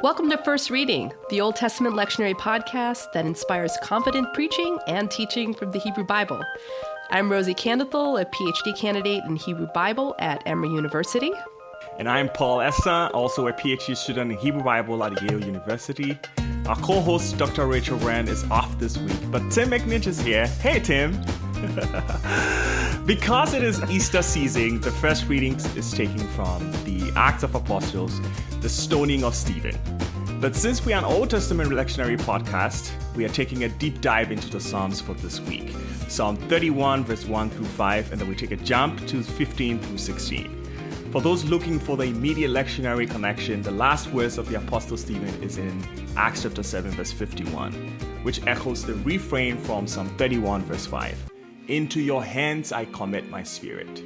Welcome to First Reading, the Old Testament lectionary podcast that inspires confident preaching and teaching from the Hebrew Bible. I'm Rosie Candathel, a PhD candidate in Hebrew Bible at Emory University. And I'm Paul Essa, also a PhD student in Hebrew Bible at Yale University. Our co-host, Dr. Rachel Rand, is off this week, but Tim McNinch is here. Hey, Tim! Because it is Easter season, the first reading is taken from the Acts of Apostles, the stoning of Stephen. But since we are an Old Testament lectionary podcast, we are taking a deep dive into the Psalms for this week. Psalm 31, verse 1 through 5, and then we take a jump to 15 through 16. For those looking for the immediate lectionary connection, the last words of the Apostle Stephen is in Acts chapter 7, verse 51, which echoes the refrain from Psalm 31, verse 5. Into your hands I commit my spirit.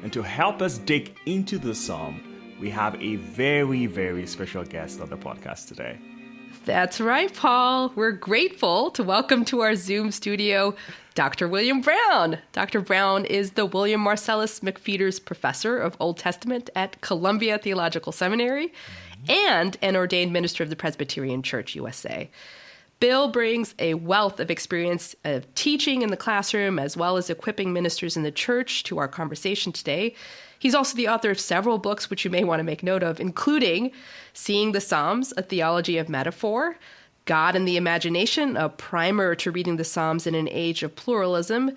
And to help us dig into the psalm, we have a very, very special guest on the podcast today. That's right, Paul. We're grateful to welcome to our Zoom studio Dr. William Brown. Dr. Brown is the William Marcellus McPheeters Professor of Old Testament at Columbia Theological Seminary and an ordained minister of the Presbyterian Church USA. Bill brings a wealth of experience of teaching in the classroom as well as equipping ministers in the church to our conversation today. He's also the author of several books which you may want to make note of, including Seeing the Psalms, A Theology of Metaphor, God and the Imagination, a primer to reading the Psalms in an age of pluralism,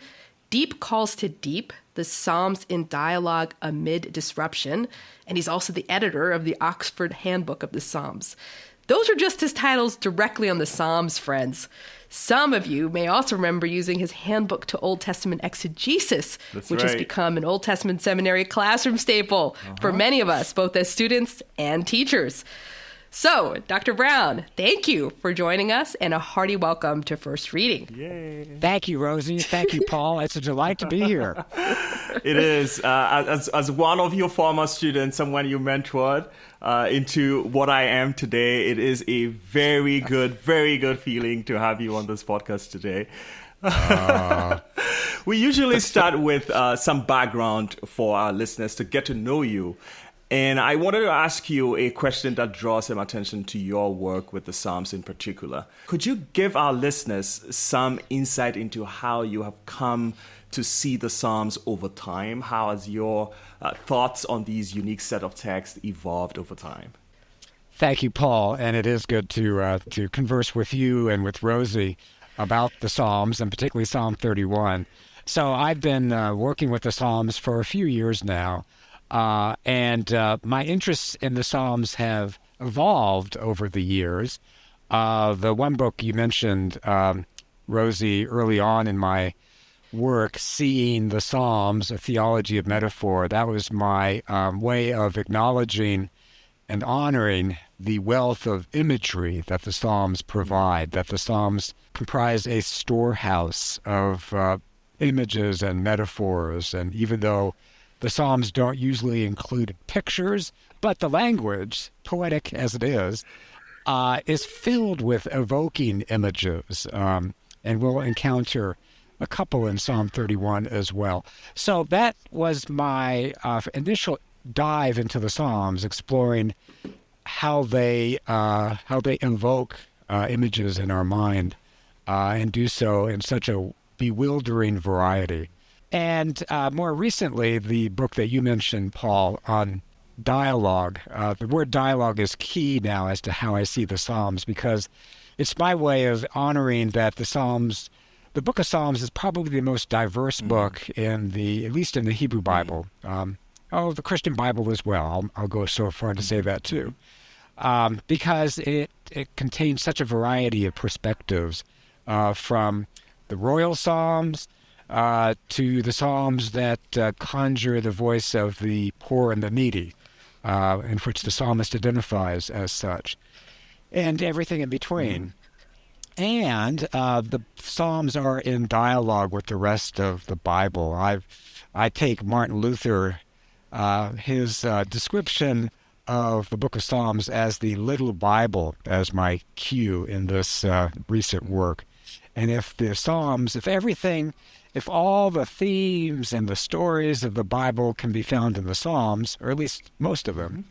Deep Calls to Deep, the Psalms in Dialogue Amid Disruption, and he's also the editor of the Oxford Handbook of the Psalms. Those are just his titles directly on the Psalms, friends. Some of you may also remember using his Handbook to Old Testament Exegesis, which has become an Old Testament seminary classroom staple for many of us, both as students and teachers. So, Dr. Brown, thank you for joining us, and a hearty welcome to First Reading. Yay. Thank you, Rosie. Thank you, Paul. It's a delight to be here. It is. As one of your former students, someone you mentored into what I am today, it is a very good feeling to have you on this podcast today. We usually start with some background for our listeners to get to know you. And I wanted to ask you a question that draws some attention to your work with the Psalms in particular. Could you give our listeners some insight into how you have come to see the Psalms over time? How has your thoughts on these unique set of texts evolved over time? Thank you, Paul. And it is good to converse with you and with Rosie about the Psalms, and particularly Psalm 31. So I've been working with the Psalms for a few years now. And my interests in the Psalms have evolved over the years. The one book you mentioned, Rosie, early on in my work, Seeing the Psalms, A Theology of Metaphor, that was my way of acknowledging and honoring the wealth of imagery that the Psalms provide, that the Psalms comprise a storehouse of images and metaphors. And even though the Psalms don't usually include pictures, but the language, poetic as it is filled with evoking images. And we'll encounter a couple in Psalm 31 as well. So that was my initial dive into the Psalms, exploring how they invoke images in our mind, and do so in such a bewildering variety. And more recently, the book that you mentioned, Paul, on dialogue. The word dialogue is key now as to how I see the Psalms, because it's my way of honoring that the book of Psalms is probably the most diverse book at least in the Hebrew Bible. The Christian Bible as well. I'll go so far to say that too, because it contains such a variety of perspectives, from the royal Psalms to the Psalms that conjure the voice of the poor and the needy, in which the psalmist identifies as such, and everything in between. And the Psalms are in dialogue with the rest of the Bible. I take Martin Luther, his description of the book of Psalms as the little Bible, as my cue in this recent work. And if the Psalms, if all the themes and the stories of the Bible can be found in the Psalms, or at least most of them,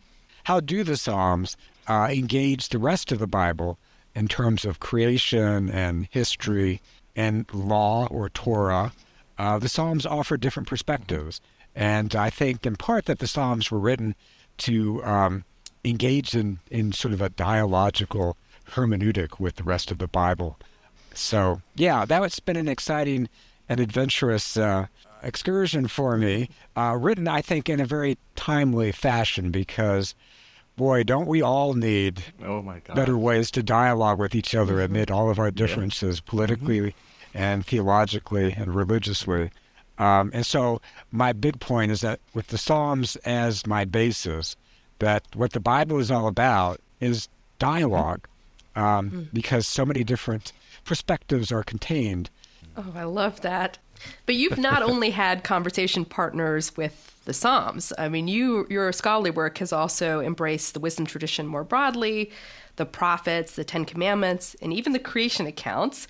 how do the Psalms engage the rest of the Bible in terms of creation and history and law or Torah, the Psalms offer different perspectives. And I think in part that the Psalms were written to engage in sort of a dialogical hermeneutic with the rest of the Bible. So, yeah, that's been an exciting and adventurous excursion for me, written, I think, in a very timely fashion because, boy, don't we all need better ways to dialogue with each other amid all of our differences politically and theologically and religiously. And so my big point is that with the Psalms as my basis, that what the Bible is all about is dialogue, because so many different perspectives are contained. Oh, I love that. But you've not only had conversation partners with the Psalms. I mean, your scholarly work has also embraced the wisdom tradition more broadly, the prophets, the Ten Commandments, and even the creation accounts.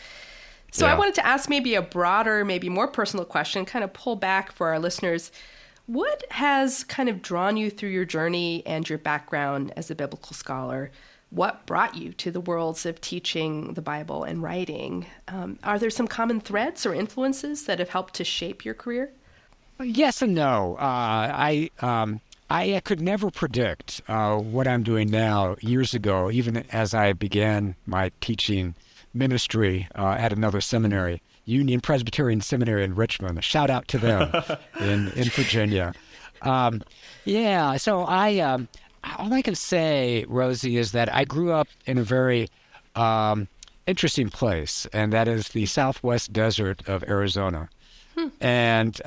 So I wanted to ask maybe a broader, maybe more personal question, kind of pull back for our listeners. What has kind of drawn you through your journey and your background as a biblical scholar? What brought you to the worlds of teaching the Bible and writing? Are there some common threads or influences that have helped to shape your career? Yes and no. I could never predict what I'm doing now years ago, even as I began my teaching ministry at another seminary, Union Presbyterian Seminary in Richmond. A shout out to them in Virginia. So all I can say, Rosie, is that I grew up in a very interesting place, and that is the southwest desert of Arizona. And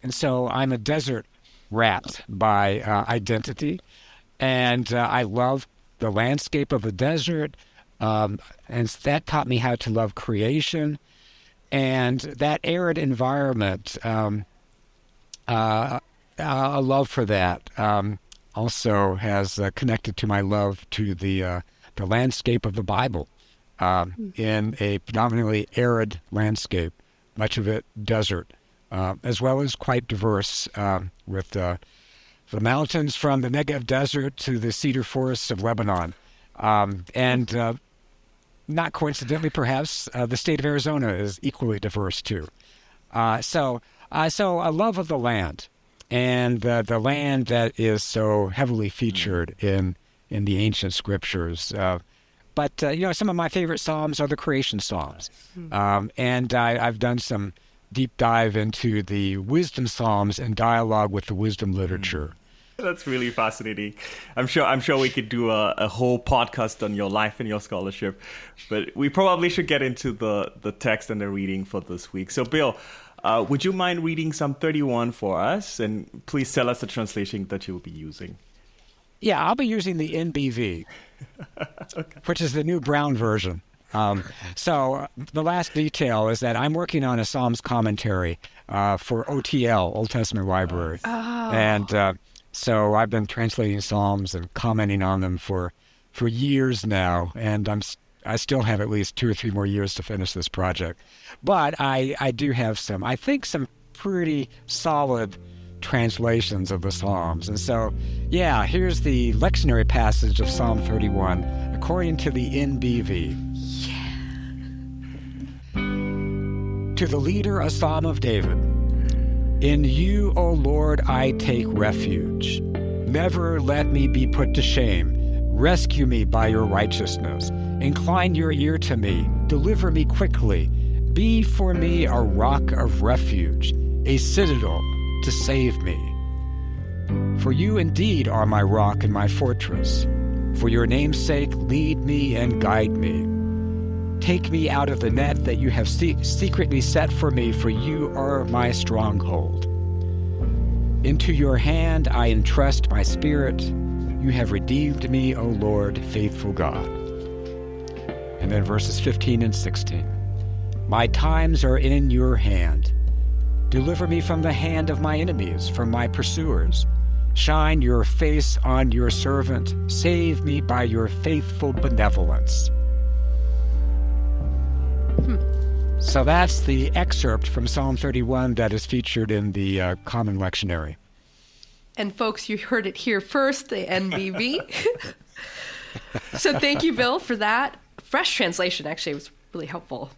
so I'm a desert rat by identity, and I love the landscape of the desert, and that taught me how to love creation. And that arid environment, a love for that, also has connected to my love to the landscape of the Bible, in a predominantly arid landscape, much of it desert, as well as quite diverse, with the mountains from the Negev Desert to the cedar forests of Lebanon. And not coincidentally, perhaps, the state of Arizona is equally diverse, too. So a love of the land, and the land that is so heavily featured in the ancient scriptures. But some of my favorite psalms are the creation psalms. And I've done some deep dive into the wisdom psalms and dialogue with the wisdom literature. That's really fascinating. I'm sure we could do a whole podcast on your life and your scholarship, but we probably should get into the text and the reading for this week. So, Bill, would you mind reading Psalm 31 for us? And please tell us the translation that you will be using. Yeah, I'll be using the NBV, which is the new Brown version. So the last detail is that I'm working on a Psalms commentary for OTL, Old Testament Library. Oh. And so I've been translating Psalms and commenting on them for years now, and I still have at least 2 or 3 more years to finish this project. But I do have some pretty solid translations of the Psalms. And so, here's the lectionary passage of Psalm 31, according to the NBV. To the leader, a psalm of David. In you, O Lord, I take refuge. Never let me be put to shame. Rescue me by your righteousness. Incline your ear to me. Deliver me quickly. Be for me a rock of refuge, a citadel to save me. For you indeed are my rock and my fortress. For your name's sake, lead me and guide me. Take me out of the net that you have secretly set for me, for you are my stronghold. Into your hand I entrust my spirit. You have redeemed me, O Lord, faithful God. And then verses 15 and 16. My times are in your hand. Deliver me from the hand of my enemies, from my pursuers. Shine your face on your servant. Save me by your faithful benevolence. So that's the excerpt from Psalm 31 that is featured in the Common Lectionary. And folks, you heard it here first, the NBV. So thank you, Bill, for that. Fresh translation actually was really helpful.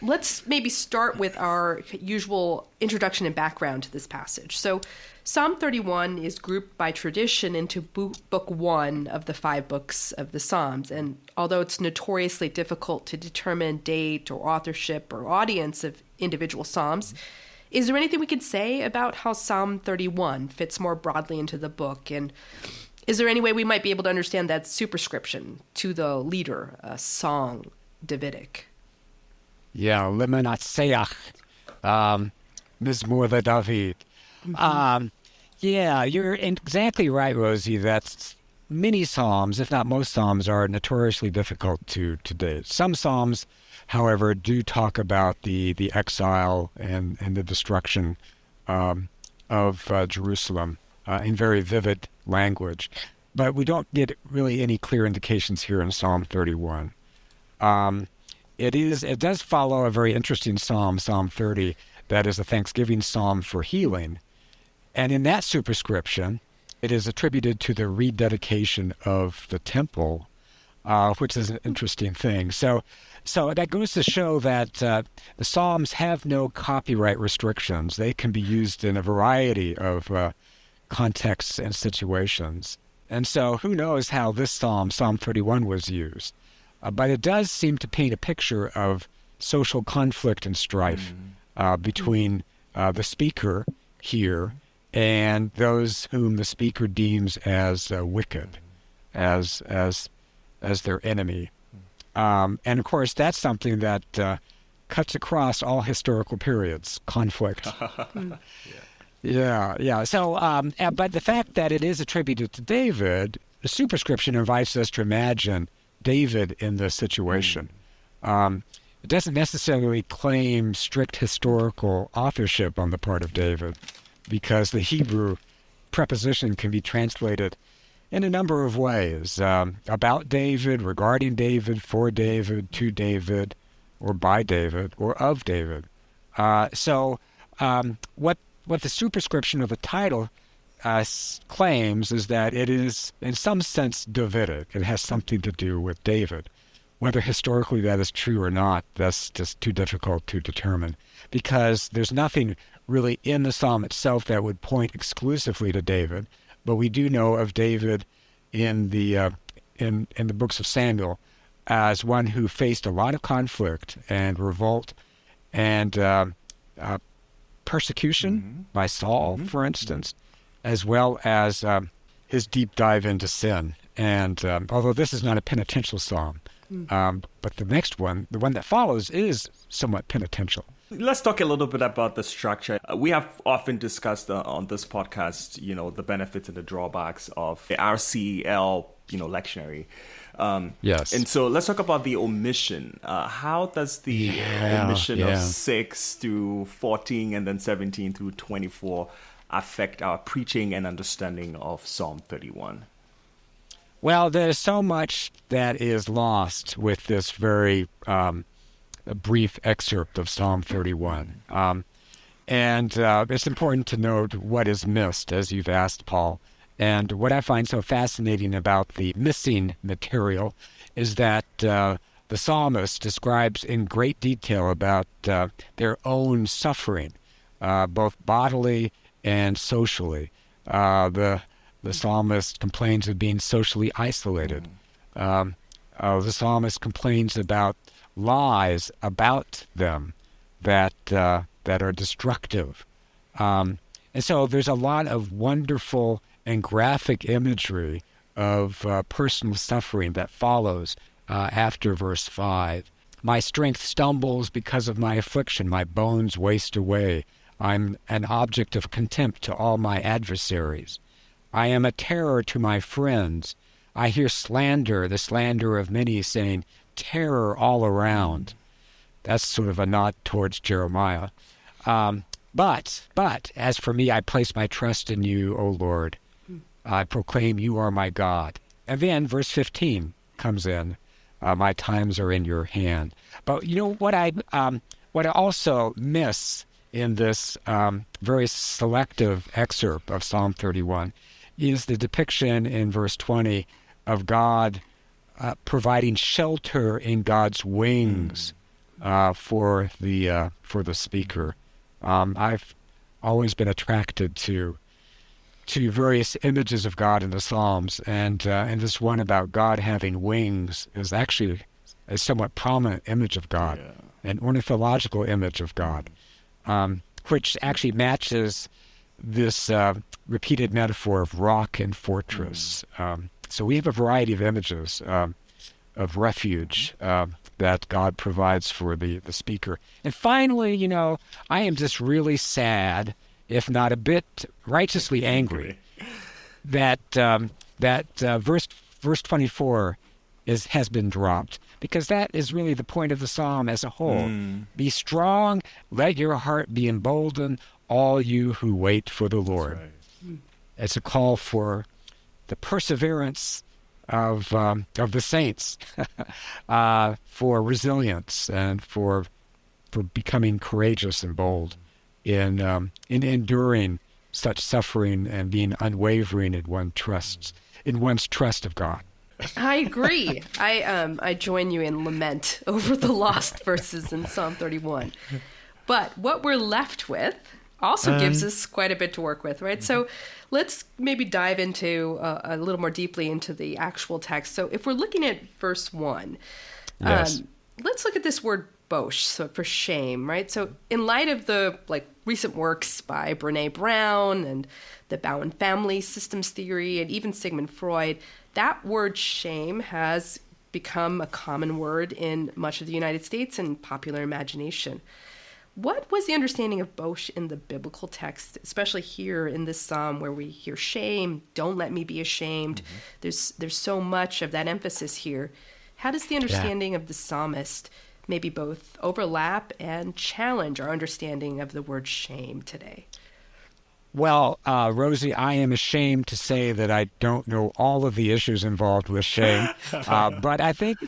Let's maybe start with our usual introduction and background to this passage. So Psalm 31 is grouped by tradition into book 1 of the 5 books of the Psalms. And although it's notoriously difficult to determine date or authorship or audience of individual Psalms, is there anything we could say about how Psalm 31 fits more broadly into the book? And is there any way we might be able to understand that superscription to the leader, a song Davidic? Yeah, Lemanatseach, Mizmor David. Yeah, you're exactly right, Rosie. That many psalms, if not most psalms, are notoriously difficult to date. Some psalms, however, do talk about the exile and the destruction of Jerusalem in very vivid language. But we don't get really any clear indications here in Psalm 31. It does follow a very interesting psalm, Psalm 30, that is a thanksgiving psalm for healing. And in that superscription, it is attributed to the rededication of the temple, which is an interesting thing. So that goes to show that the Psalms have no copyright restrictions. They can be used in a variety of contexts and situations. And so who knows how this Psalm 31, was used. But it does seem to paint a picture of social conflict and strife between the speaker here and those whom the speaker deems as wicked, as their enemy. And of course, that's something that cuts across all historical periods, conflict. Yeah. So, but the fact that it is attributed to David, the superscription invites us to imagine David in this situation. It doesn't necessarily claim strict historical authorship on the part of David, because the Hebrew preposition can be translated in a number of ways. About David, regarding David, for David, to David, or by David, or of David. So what the superscription of the title claims is that it is, in some sense, Davidic. It has something to do with David. Whether historically that is true or not, that's just too difficult to determine, because there's nothing really in the psalm itself that would point exclusively to David. But we do know of David in the books of Samuel as one who faced a lot of conflict and revolt and persecution by Saul, for instance, as well as his deep dive into sin. And although this is not a penitential psalm, but the next one, the one that follows, is somewhat penitential. Let's talk a little bit about the structure. We have often discussed on this podcast, the benefits and the drawbacks of the RCEL, lectionary. Yes. And so let's talk about the omission. How does the omission of 6 through 14 and then 17 through 24 affect our preaching and understanding of Psalm 31? Well, there's so much that is lost with this very brief excerpt of Psalm 31. And it's important to note what is missed, as you've asked, Paul. And what I find so fascinating about the missing material is that the psalmist describes in great detail about their own suffering, both bodily and socially. The psalmist complains of being socially isolated. The psalmist complains about lies about them that are destructive. And so there's a lot of wonderful and graphic imagery of personal suffering that follows after verse 5. My strength stumbles because of my affliction. My bones waste away. I'm an object of contempt to all my adversaries. I am a terror to my friends. I hear slander, the slander of many, saying, terror all around. That's sort of a nod towards Jeremiah. But as for me, I place my trust in you, O Lord. I proclaim you are my God. And then verse 15 comes in. My times are in your hand. But what I also miss in this very selective excerpt of Psalm 31 is the depiction in verse 20 of God providing shelter in God's wings for the speaker. I've always been attracted to various images of God in the Psalms, and this one about God having wings is actually a somewhat prominent image of God, an ornithological image of God, which actually matches this repeated metaphor of rock and fortress. So we have a variety of images of refuge that God provides for the speaker. And finally, I am just really sad, if not a bit righteously angry, that verse 24 has been dropped, because that is really the point of the psalm as a whole. Be strong, let your heart be emboldened, all you who wait for the Lord. Right. It's a call for the perseverance of the saints, for resilience and for becoming courageous and bold in enduring such suffering and being unwavering in one's trust of God. I agree. I join you in lament over the lost verses in Psalm 31. But what we're left with also gives us quite a bit to work with, right? So let's maybe dive into a little more deeply into the actual text. So if we're looking at verse 1, let's look at this word bosh, so for shame, right? So in light of the recent works by Brene Brown and the Bowen family systems theory and even Sigmund Freud, that word shame has become a common word in much of the United States and popular imagination. What was the understanding of bosh in the biblical text, especially here in this psalm where we hear shame, don't let me be ashamed? There's so much of that emphasis here. How does the understanding of the psalmist maybe both overlap and challenge our understanding of the word shame today? Well, Rosie, I am ashamed to say that I don't know all of the issues involved with shame, but I think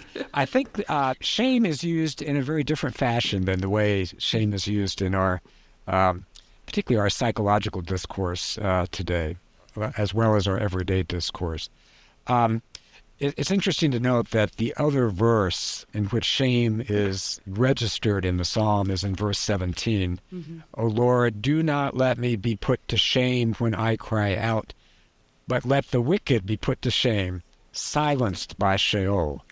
shame is used in a very different fashion than the way shame is used in our, particularly our psychological discourse today, as well as our everyday discourse. It's interesting to note that the other verse in which shame is registered in the psalm is in verse 17. O Lord, do not let me be put to shame when I cry out, but let the wicked be put to shame, silenced by Sheol.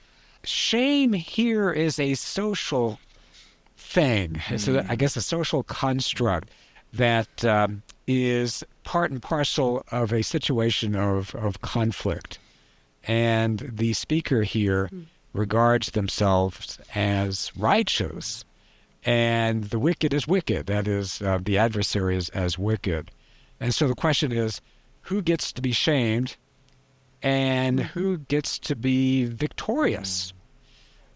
Shame here is a social thing. It's, I guess, a social construct that is part and parcel of a situation of conflict. And the speaker here regards themselves as righteous, and the wicked is wicked. That is, the adversary is as wicked. And so the question is, who gets to be shamed and who gets to be victorious?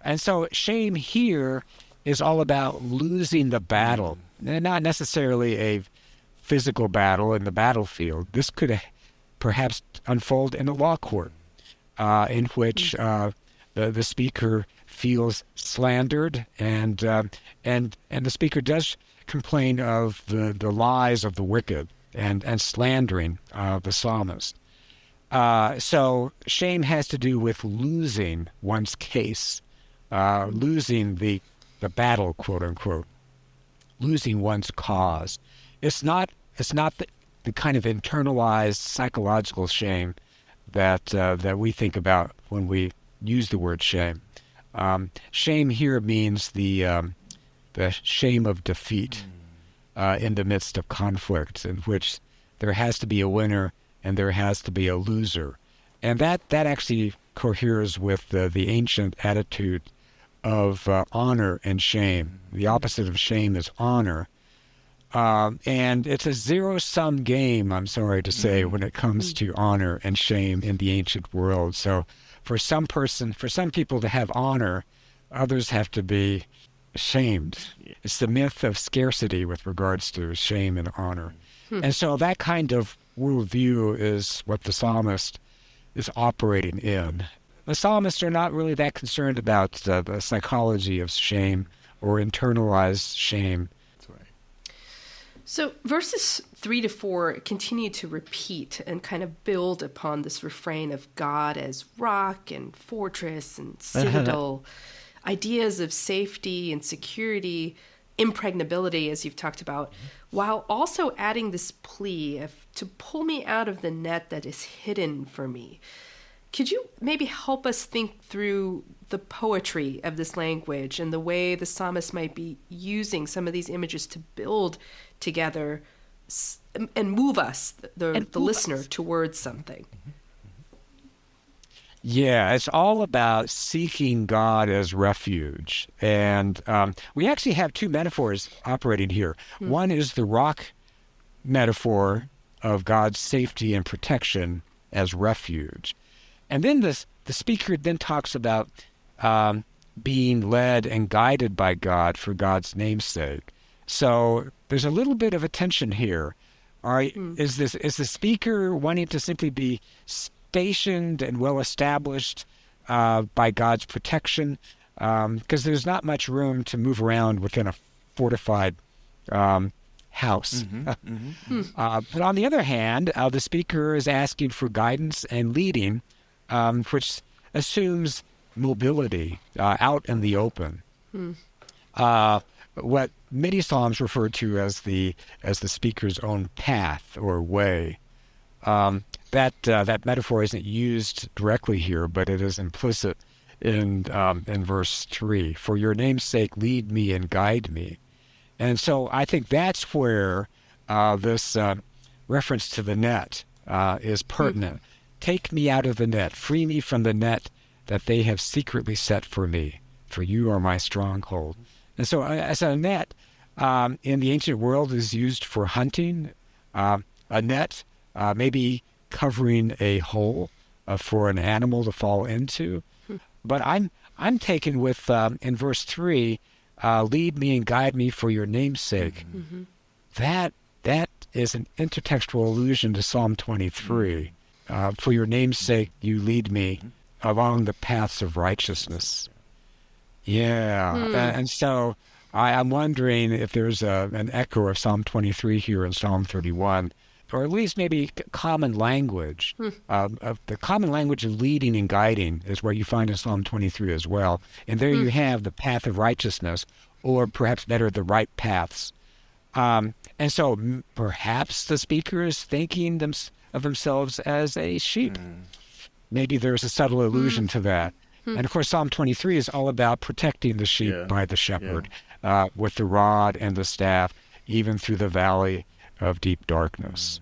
And so shame here is all about losing the battle, and not necessarily a physical battle in the battlefield. This could perhaps unfold in a law court. In which the speaker feels slandered, and the speaker does complain of the lies of the wicked and slandering the psalmist. So shame has to do with losing one's case, losing the battle, quote unquote, losing one's cause. It's not the kind of internalized psychological shame that we think about when we use the word shame. Shame here means the shame of defeat in the midst of conflict, in which there has to be a winner and there has to be a loser. And that actually coheres with the ancient attitude of honor and shame. The opposite of shame is honor. And it's a zero-sum game, I'm sorry to say, when it comes to honor and shame in the ancient world. So for some people to have honor, others have to be ashamed. It's the myth of scarcity with regards to shame and honor. And so that kind of worldview is what the psalmist is operating in. The psalmists are not really that concerned about the psychology of shame or internalized shame. So verses 3 to 4 continue to repeat and kind of build upon this refrain of God as rock and fortress and citadel, ideas of safety and security, impregnability, as you've talked about, while also adding this plea of to pull me out of the net that is hidden for me. Could you maybe help us think through the poetry of this language and the way the psalmist might be using some of these images to build together and move us, the listener, towards something? Yeah, it's all about seeking God as refuge. And we actually have two metaphors operating here. One is the rock metaphor of God's safety and protection as refuge. And then the speaker then talks about being led and guided by God for God's namesake. So there's a little bit of a tension here. Is the speaker wanting to simply be stationed and well established by God's protection? Because there's not much room to move around within a fortified house. But on the other hand, the speaker is asking for guidance and leading, which assumes mobility out in the open. What many psalms refer to as the speaker's own path or way. That metaphor isn't used directly here, but it is implicit in verse 3. For your name's sake, lead me and guide me. And so I think that's where this reference to the net is pertinent. Take me out of the net. Free me from the net that they have secretly set for me, for you are my stronghold. And so as a net in the ancient world is used for hunting, a net maybe covering a hole for an animal to fall into. But I'm taken with, in verse 3, lead me and guide me for your name's sake. That is an intertextual allusion to Psalm 23. For your name's sake, you lead me along the paths of righteousness. Yeah. And so I'm wondering if there's an echo of Psalm 23 here in Psalm 31, or at least maybe common language. The common language of leading and guiding is what you find in Psalm 23 as well. And there you have the path of righteousness, or perhaps better, the right paths. And so perhaps the speaker is thinking of themselves as a sheep. Maybe there's a subtle allusion to that. And of course, Psalm 23 is all about protecting the sheep by the shepherd with the rod and the staff, even through the valley of deep darkness.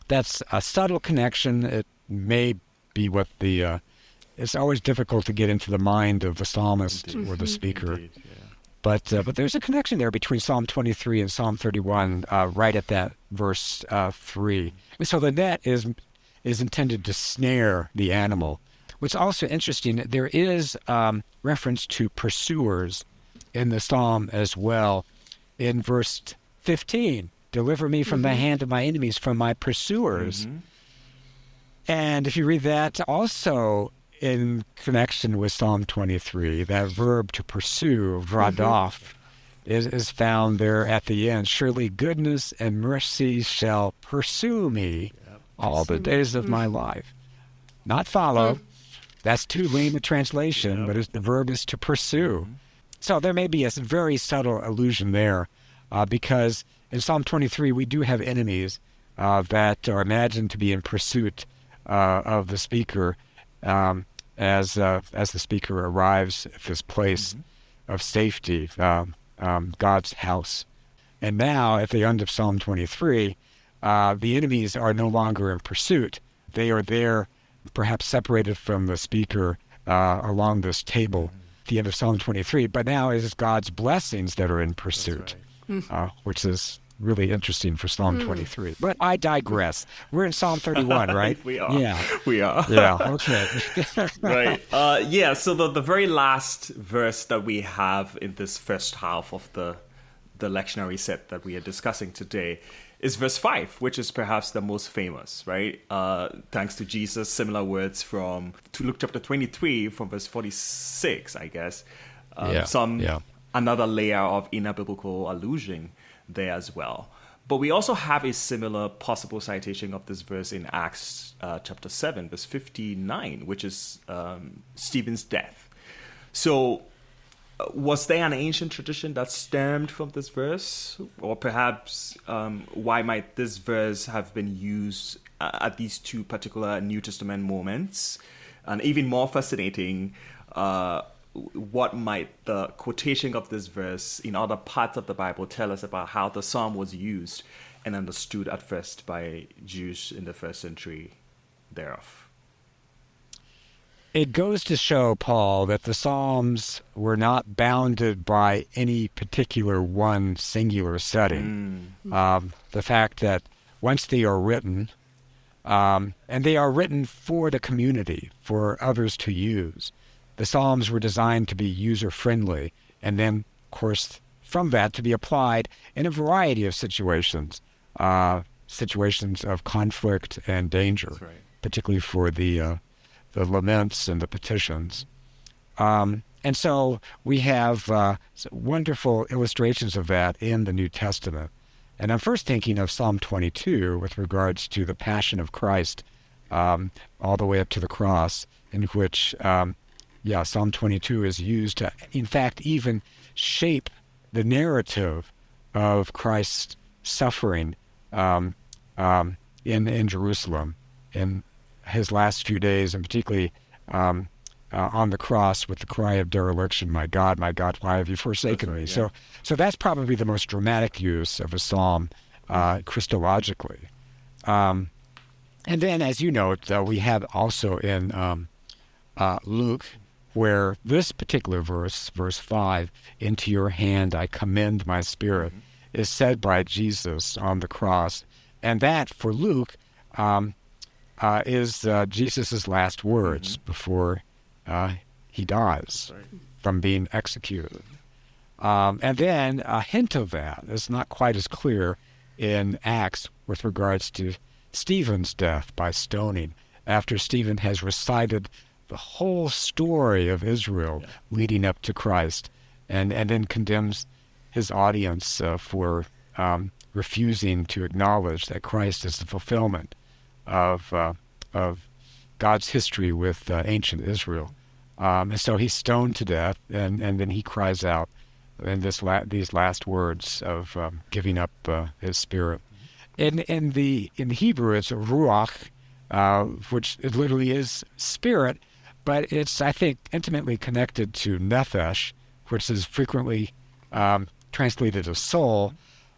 That's a subtle connection. It may be what it's always difficult to get into the mind of the psalmist or the speaker. Indeed, But there's a connection there between Psalm 23 and Psalm 31, right at that verse 3. So the net is intended to snare the animal. What's also interesting, there is reference to pursuers in the psalm as well. In verse 15, deliver me from the hand of my enemies, from my pursuers. And if you read that also in connection with Psalm 23, that verb to pursue, vradaf, is found there at the end. Surely goodness and mercy shall pursue me all the days of my life. Not follow. That's too lame a translation, but the verb is to pursue. So there may be a very subtle allusion there, because in Psalm 23 we do have enemies that are imagined to be in pursuit of the speaker as the speaker arrives at this place of safety, God's house. And now, at the end of Psalm 23, the enemies are no longer in pursuit. They are there, perhaps separated from the speaker along this table at the end of Psalm 23. But now it is God's blessings that are in pursuit, which is really interesting for Psalm 23. But I digress. We're in Psalm 31, right? We are. Yeah. We are. Yeah, okay. Right. So the very last verse that we have in this first half of the lectionary set that we are discussing today is verse 5, which is perhaps the most famous, right? Thanks to Jesus, similar words from Luke chapter 23 from verse 46, I guess. Another layer of inner biblical allusion there as well. But we also have a similar possible citation of this verse in Acts chapter 7, verse 59, which is Stephen's death. So was there an ancient tradition that stemmed from this verse? Or perhaps why might this verse have been used at these two particular New Testament moments? And even more fascinating, what might the quotation of this verse in other parts of the Bible tell us about how the psalm was used and understood at first by Jews in the first century thereof? It goes to show, Paul, that the Psalms were not bounded by any particular one singular setting. The fact that once they are written, and they are written for the community, for others to use, the Psalms were designed to be user-friendly, and then, of course, from that to be applied in a variety of situations, situations of conflict and danger, That's right. particularly for the laments and the petitions. And so we have wonderful illustrations of that in the New Testament. And I'm first thinking of Psalm 22 with regards to the Passion of Christ, all the way up to the cross, in which, Psalm 22 is used to, in fact, even shape the narrative of Christ's suffering in Jerusalem in his last few days, and particularly on the cross with the cry of dereliction, my God, why have you forsaken me?" Right, yeah. So that's probably the most dramatic use of a psalm Christologically. And then, as you note, we have also in Luke, where this particular verse, verse 5, "Into your hand I commend my spirit," is said by Jesus on the cross. And that, for Luke, is Jesus' last words before he dies from being executed. And then a hint of that is not quite as clear in Acts with regards to Stephen's death by stoning, after Stephen has recited the whole story of Israel leading up to Christ, and then condemns his audience for refusing to acknowledge that Christ is the fulfillment of God's history with ancient Israel. And so he's stoned to death, and then he cries out in these last words of giving up his spirit. In Hebrew, it's ruach, which it literally is spirit, but it's, I think, intimately connected to nephesh, which is frequently translated as soul,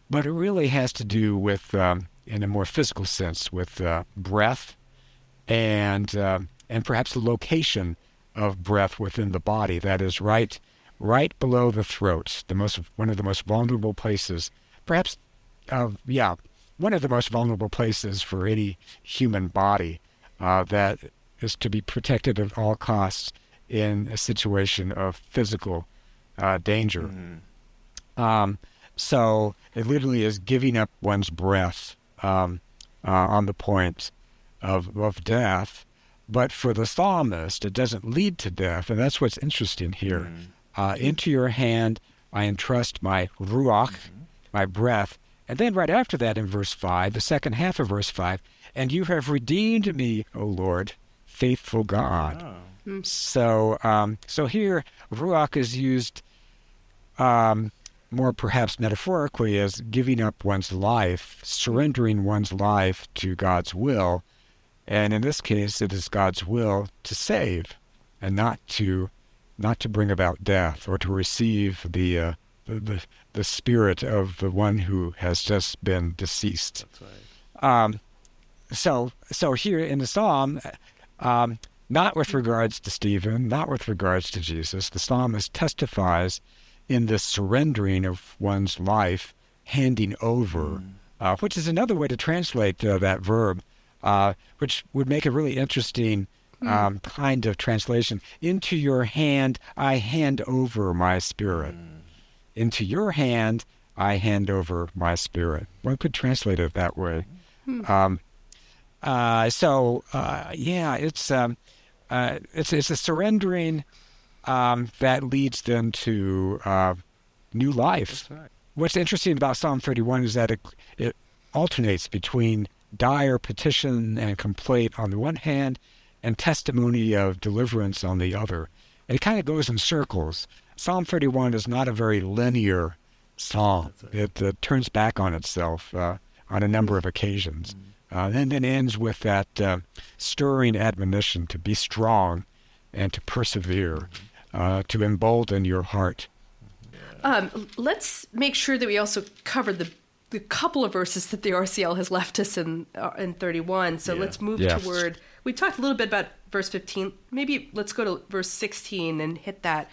but it really has to do with, in a more physical sense, with breath and perhaps the location of breath within the body. That is right below the throat, one of the most vulnerable places, perhaps, one of the most vulnerable places for any human body that is to be protected at all costs in a situation of physical danger. So it literally is giving up one's breath on the point of death. But for the psalmist, it doesn't lead to death, and that's what's interesting here. Into your hand I entrust my ruach, my breath. And then right after that in verse 5, the second half of verse 5, "And you have redeemed me, O Lord, faithful God." So here, ruach is used more perhaps metaphorically as giving up one's life, surrendering one's life to God's will. And in this case, it is God's will to save, and not to bring about death or to receive the spirit of the one who has just been deceased. That's right. So here in the psalm, not with regards to Stephen, not with regards to Jesus, the psalmist testifies in the surrendering of one's life, handing over, which is another way to translate that verb, which would make a really interesting kind of translation. Into your hand I hand over my spirit. Into your hand I hand over my spirit. One could translate it that way. It's a surrendering that leads them to new life. That's right. what's interesting about Psalm 31 is that it alternates between dire petition and complaint on the one hand and testimony of deliverance on the other. And it kind of goes in circles. Psalm 31 is not a very linear psalm. It turns back on itself on a number of occasions. And then ends with that stirring admonition to be strong and to persevere, to embolden your heart. Let's make sure that we also cover the couple of verses that the RCL has left us in 31. So let's move toward, we talked a little bit about verse 15. Maybe let's go to verse 16 and hit that.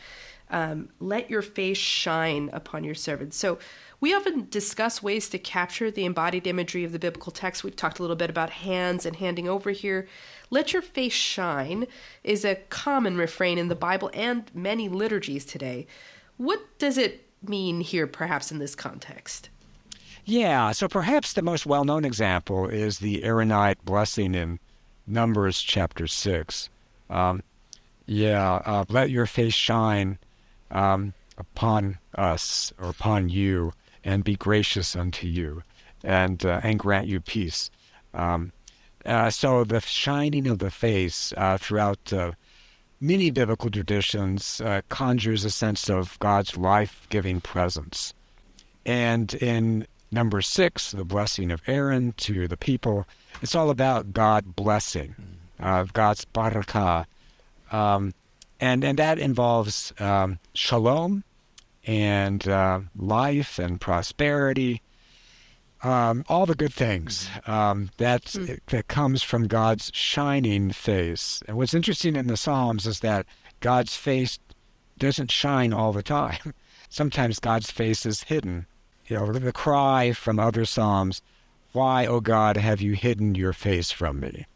Let your face shine upon your servants. So we often discuss ways to capture the embodied imagery of the biblical text. We've talked a little bit about hands and handing over here. Let your face shine is a common refrain in the Bible and many liturgies today. What does it mean here, perhaps, in this context? Yeah, so perhaps the most well-known example is the Aaronite blessing in Numbers chapter 6. Let your face shine upon us or upon you, and be gracious unto you, and grant you peace. So the shining of the face throughout many biblical traditions conjures a sense of God's life-giving presence. And in Number 6, the blessing of Aaron to the people, it's all about God blessing, God's barakah. And that involves shalom and life and prosperity, all the good things that comes from God's shining face. And what's interesting in the Psalms is that God's face doesn't shine all the time. Sometimes God's face is hidden. You know, the cry from other Psalms, why, O God, have you hidden your face from me?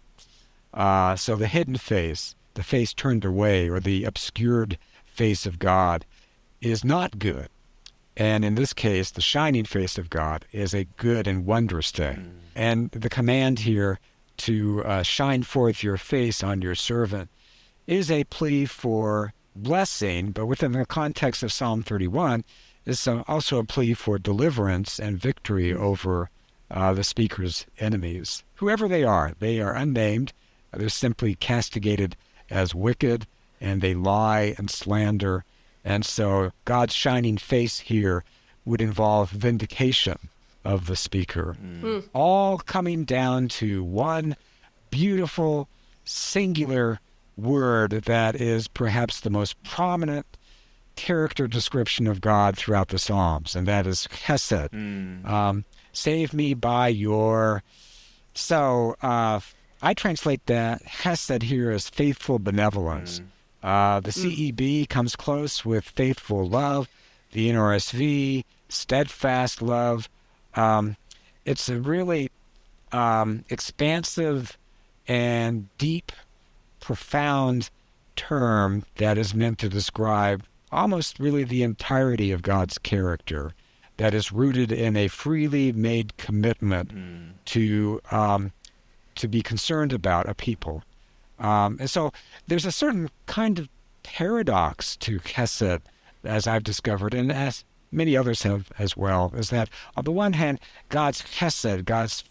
So the hidden face, the face turned away, or the obscured face of God, is not good. And in this case, the shining face of God is a good and wondrous thing. And the command here to shine forth your face on your servant is a plea for blessing, but within the context of Psalm 31, is also a plea for deliverance and victory over the speaker's enemies. Whoever they are unnamed. They're simply castigated as wicked, and they lie and slander. And so God's shining face here would involve vindication of the speaker. All coming down to one beautiful, singular word that is perhaps the most prominent character description of God throughout the Psalms, and that is chesed. Save me by your... So I translate that chesed here as faithful benevolence. The CEB comes close with faithful love. The NRSV, steadfast love. It's a really expansive and deep, profound term that is meant to describe almost really the entirety of God's character, that is rooted in a freely made commitment to be concerned about a people. And so there's a certain kind of paradox to chesed, as I've discovered, and as many others have as well, is that on the one hand, God's chesed, God's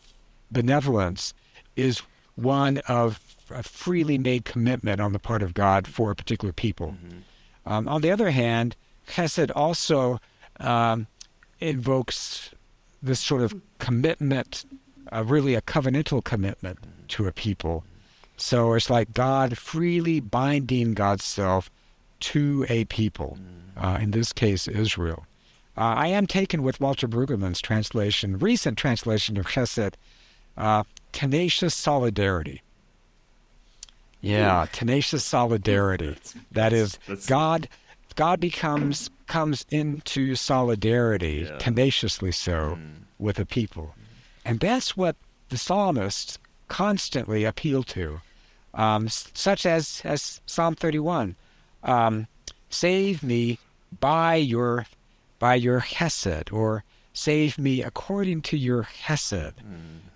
benevolence, is one of a freely made commitment on the part of God for a particular people. On the other hand, chesed also invokes this sort of commitment, really a covenantal commitment to a people. So it's like God freely binding God's self to a people, in this case, Israel. I am taken with Walter Brueggemann's translation, recent translation of chesed, tenacious solidarity. Yeah, tenacious solidarity. That is, God comes into solidarity, tenaciously so, with a people. And that's what the psalmists constantly appeal to, such as Psalm 31. Save me by your chesed, or save me according to your chesed.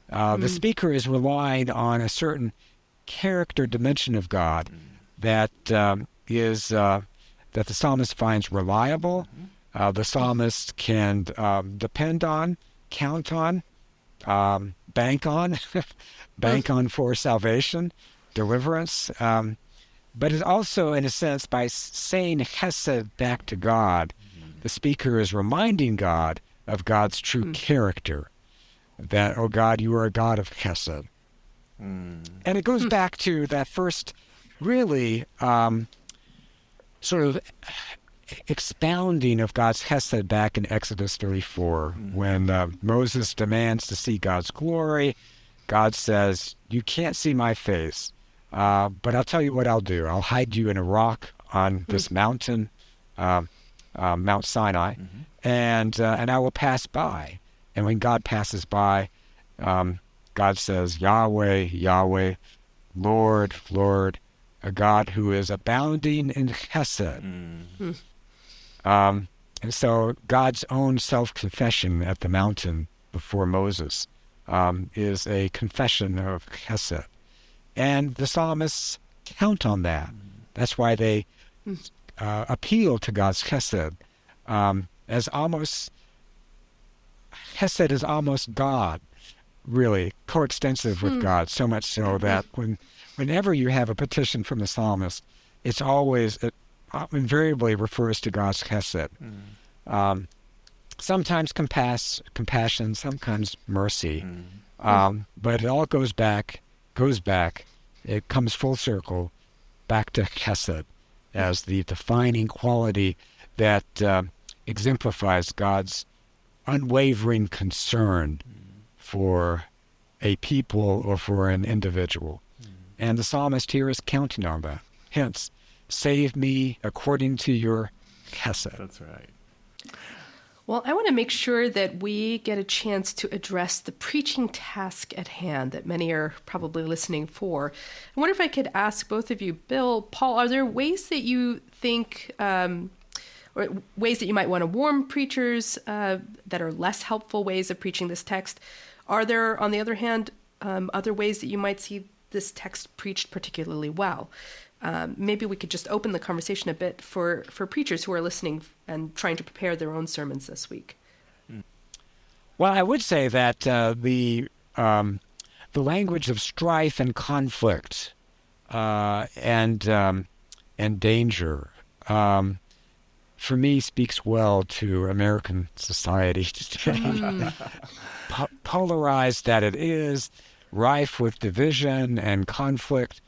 The speaker is relying on a certain character dimension of God that the psalmist finds reliable, The psalmist can depend on, count on, bank on, bank on for salvation, deliverance. But it's also, in a sense, by saying chesed back to God, the speaker is reminding God of God's true character. That, oh God, you are a God of chesed. And it goes back to that first, really, sort of expounding of God's chesed back in Exodus 34, when Moses demands to see God's glory. God says, you can't see my face, but I'll tell you what I'll do. I'll hide you in a rock on this mountain, Mount Sinai, and I will pass by. And when God passes by, God says, Yahweh, Yahweh, Lord, Lord, a God who is abounding in chesed. And so God's own self-confession at the mountain before Moses is a confession of chesed. And the psalmists count on that. That's why they appeal to God's chesed as almost, chesed is almost God, really, coextensive with God, so much so that whenever you have a petition from the psalmist, it's always, it invariably refers to God's chesed. Sometimes compassion, sometimes mercy. But it all goes back, it comes full circle back to chesed as the defining quality that exemplifies God's unwavering concern for a people or for an individual. And the psalmist here is counting on that. Hence, save me according to your chesed. That's right. Well, I want to make sure that we get a chance to address the preaching task at hand that many are probably listening for. I wonder if I could ask both of you, Bill, Paul, are there ways that you think, or ways that you might want to warn preachers that are less helpful ways of preaching this text? Are there, on the other hand, other ways that you might see this text preached particularly well? Maybe we could just open the conversation a bit for preachers who are listening and trying to prepare their own sermons this week. Well, I would say that the language of strife and conflict and danger, for me, speaks well to American society today. Polarized that it is, rife with division and conflict.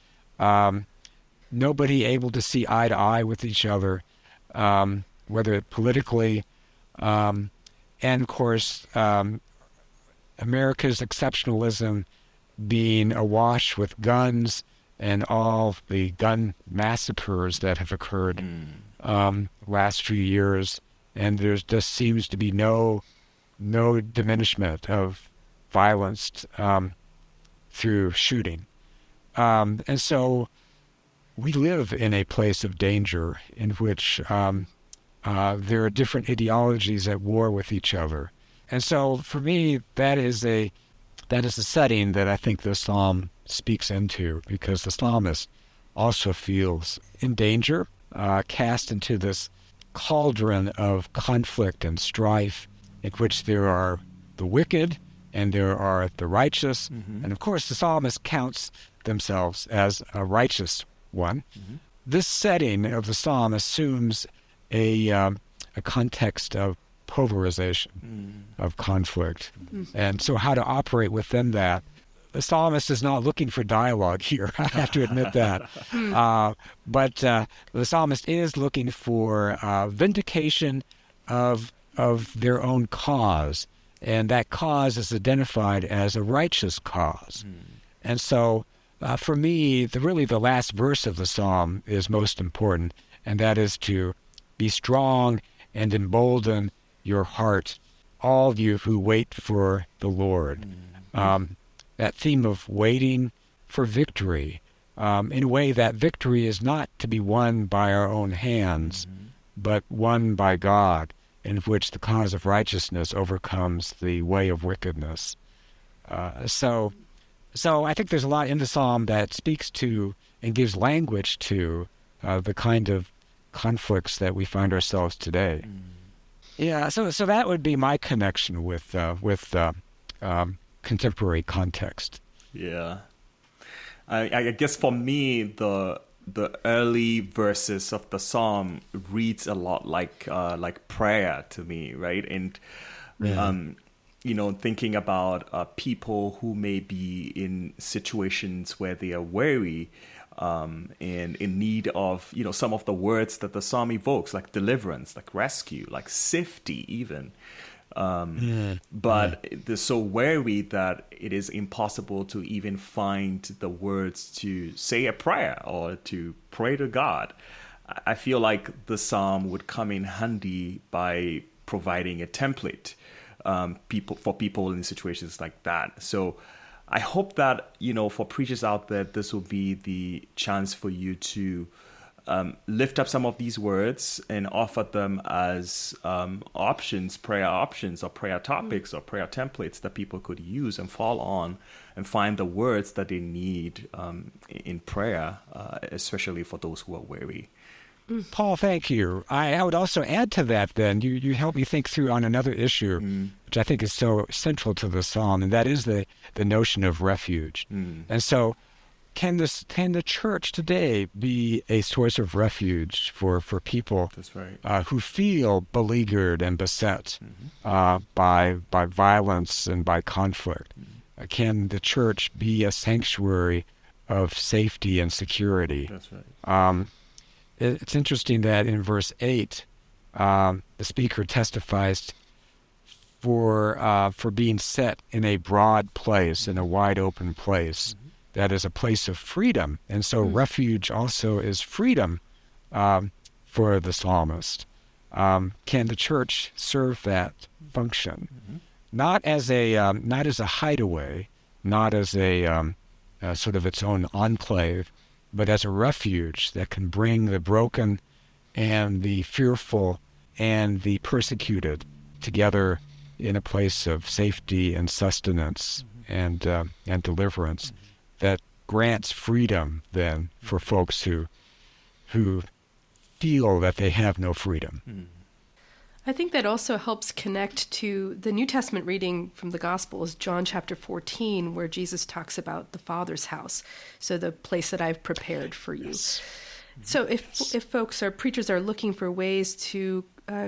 Nobody able to see eye to eye with each other, whether politically, and of course, America's exceptionalism being awash with guns and all the gun massacres that have occurred last few years, and there just seems to be no diminishment of violence through shooting, and so we live in a place of danger in which there are different ideologies at war with each other. And so for me, that is a setting that I think the psalm speaks into, because the psalmist also feels in danger, cast into this cauldron of conflict and strife in which there are the wicked and there are the righteous. And of course, the psalmist counts themselves as a righteous one. This setting of the psalm assumes a context of polarization, of conflict. And so how to operate within that. The psalmist is not looking for dialogue here. I have to admit that. But the psalmist is looking for vindication of their own cause. And that cause is identified as a righteous cause. And so for me, the last verse of the psalm is most important, and that is to be strong and embolden your heart, all of you who wait for the Lord. That theme of waiting for victory, in a way that victory is not to be won by our own hands, but won by God, in which the cause of righteousness overcomes the way of wickedness. So I think there's a lot in the psalm that speaks to and gives language to the kind of conflicts that we find ourselves today. Yeah, so that would be my connection with contemporary context. Yeah. I guess for me, the early verses of the psalm reads a lot like prayer to me, right? And Yeah. thinking about people who may be in situations where they are weary, and in need of some of the words that the psalm evokes, like deliverance, like rescue, like safety, even. Yeah. Yeah. But they're so weary that it is impossible to even find the words to say a prayer or to pray to God. I feel like the psalm would come in handy by providing a template, people in situations like that. So I hope that for preachers out there, this will be the chance for you to lift up some of these words and offer them as options, prayer options, or prayer topics, or prayer templates that people could use and fall on and find the words that they need in prayer, especially for those who are weary. Paul, thank you. I would also add to that then, you helped me think through on another issue, which I think is so central to the psalm, and that is the notion of refuge. And so can the church today be a source of refuge for people That's right. who feel beleaguered and beset by violence and by conflict? Can the church be a sanctuary of safety and security? That's right. It's interesting that in verse 8, the speaker testifies for being set in a broad place, in a wide open place. That is a place of freedom. And so refuge also is freedom for the psalmist. Can the church serve that function? Not as a hideaway, not as a sort of its own enclave, but as a refuge that can bring the broken and the fearful and the persecuted together in a place of safety and sustenance and deliverance that grants freedom then for folks who feel that they have no freedom. I think that also helps connect to the New Testament reading from the Gospels, John chapter 14, where Jesus talks about the Father's house, so the place that I've prepared for you. Yes. So if preachers are looking for ways to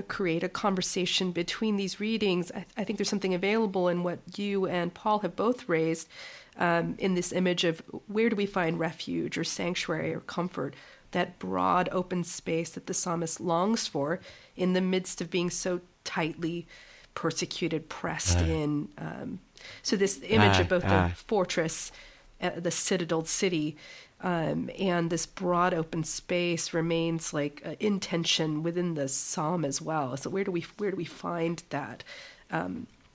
create a conversation between these readings, I think there's something available in what you and Paul have both raised in this image of where do we find refuge or sanctuary or comfort, that broad open space that the psalmist longs for in the midst of being so tightly persecuted, pressed in. So this image of both the fortress, the citadeled city, and this broad open space remains like in tension within the psalm as well. So where do we find that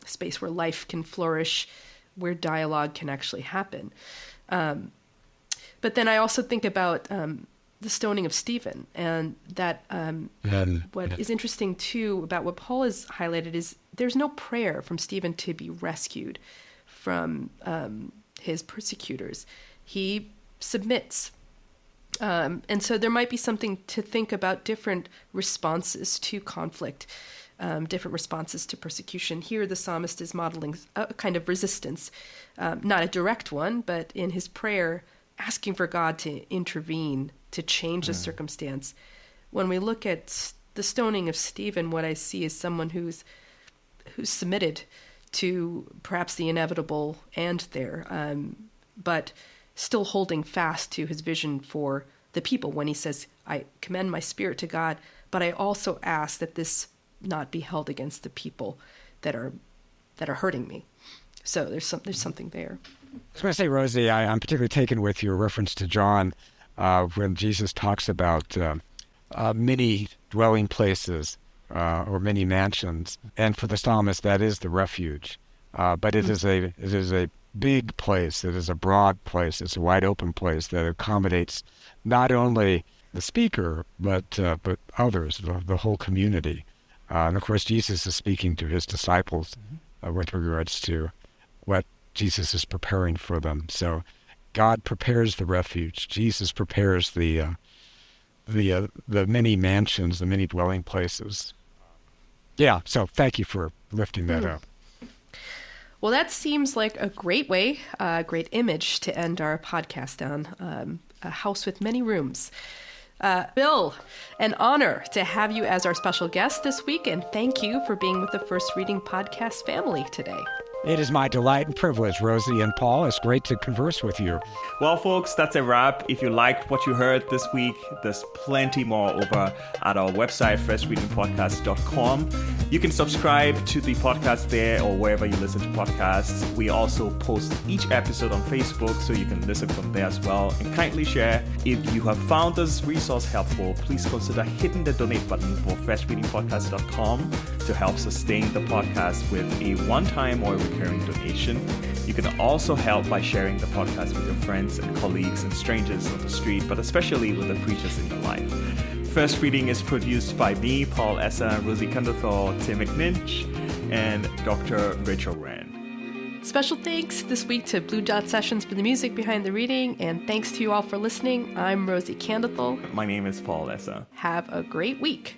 space where life can flourish, where dialogue can actually happen? But then I also think about the stoning of Stephen, and that what is interesting too about what Paul has highlighted is there's no prayer from Stephen to be rescued from his persecutors. He submits. And so there might be something to think about different responses to conflict, different responses to persecution. Here the psalmist is modeling a kind of resistance, not a direct one, but in his prayer, asking for God to intervene, to change the circumstance. When we look at the stoning of Stephen, what I see is someone who's submitted to perhaps the inevitable end there, but still holding fast to his vision for the people when he says, I commend my spirit to God, but I also ask that this not be held against the people that are hurting me. So there's something there. I was going to say, Rosie, I'm particularly taken with your reference to John when Jesus talks about many dwelling places or many mansions. And for the psalmist, that is the refuge. But it is a big place. It is a broad place. It's a wide open place that accommodates not only the speaker, but others, the whole community. And of course, Jesus is speaking to his disciples with regards to what Jesus is preparing for them. So God prepares the refuge. Jesus prepares the many mansions, the many dwelling places. Yeah, so thank you for lifting that up. Well, that seems like a great way, a great image to end our podcast on, a house with many rooms. Bill, an honor to have you as our special guest this week, and thank you for being with the First Reading Podcast family today. It is my delight and privilege, Rosie and Paul. It's great to converse with you. Well, folks, that's a wrap. If you liked what you heard this week, there's plenty more over at our website, firstreadingpodcast.com. You can subscribe to the podcast there or wherever you listen to podcasts. We also post each episode on Facebook, so you can listen from there as well. And kindly share. If you have found this resource helpful, please consider hitting the donate button for firstreadingpodcast.com to help sustain the podcast with a one-time or recurring donation. You can also help by sharing the podcast with your friends and colleagues and strangers on the street, but especially with the preachers in your life. First Reading is produced by me, Paul Essa, Rosie Kunderthal, Tim McNinch, and Dr. Rachel Wren. Special thanks this week to Blue Dot Sessions for the music behind the reading, and thanks to you all for listening. I'm Rosie Kunderthal. My name is Paul Essa. Have a great week.